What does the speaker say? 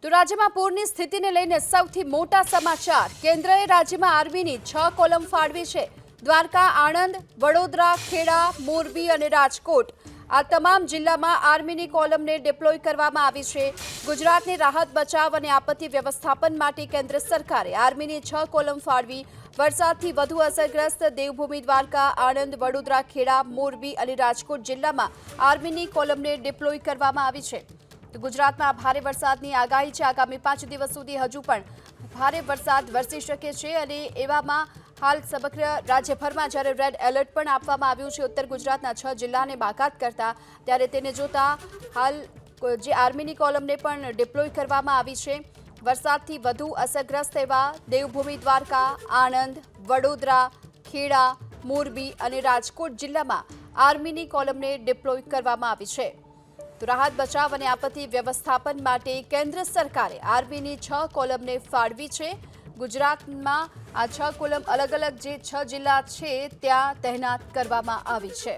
તો રાજ્યમાં પૂરની સ્થિતિને લઈને સૌથી મોટા સમાચાર। કેન્દ્રએ રાજ્યમાં આર્મીની 6 કોલમ ફાળવી છે। દ્વારકા, આણંદ, વડોદરા, ખેડા, મોરબી અને રાજકોટ આ તમામ જિલ્લામાં આર્મીની કોલમને ડિપ્લોય કરવામાં આવી છે। ગુજરાતની રાહત બચાવ અને આપત્તિ વ્યવસ્થાપન માટે કેન્દ્ર સરકારે આર્મીની 6 કોલમ ફાળવી। વરસાદથી વધુ અસરગ્રસ્ત દેવભૂમિ દ્વારકા, આણંદ, વડોદરા, ખેડા, મોરબી અને રાજકોટ જિલ્લામાં આર્મીની કોલમને ડિપ્લોય કરવામાં આવી છે। તો ગુજરાતમાં ભારે વરસાદની આગાહી છે। આગામી 5 દિવસ સુધી હજુ પણ ભારે વરસાદ વરસી શકે છે અને એવામાં હાલ સમગ્ર રાજ્યભરમાં જ્યારે રેડ એલર્ટ પણ આપવામાં આવ્યું છે ઉત્તર ગુજરાતના 6 જિલ્લાને બાકાત કરતા, ત્યારે તેને જોતા હાલ જે આર્મીની કોલમને પણ ડિપ્લોય કરવામાં આવી છે। વરસાદથી વધુ અસરગ્રસ્ત એવા દેવભૂમિ દ્વારકા, આણંદ, વડોદરા, ખેડા, મોરબી અને રાજકોટ જિલ્લામાં આર્મીની કોલમને ડિપ્લોય કરવામાં આવી છે। તો રાહત બચાવ અને આપત્તિ વ્યવસ્થાપન માટે કેન્દ્ર સરકારે આર્મીની 6 કોલમને ફાળવી છે। ગુજરાતમાં આ 6 કોલમ અલગ અલગ જે 6 જિલ્લા છે ત્યાં તહેનાત કરવામાં આવી છે।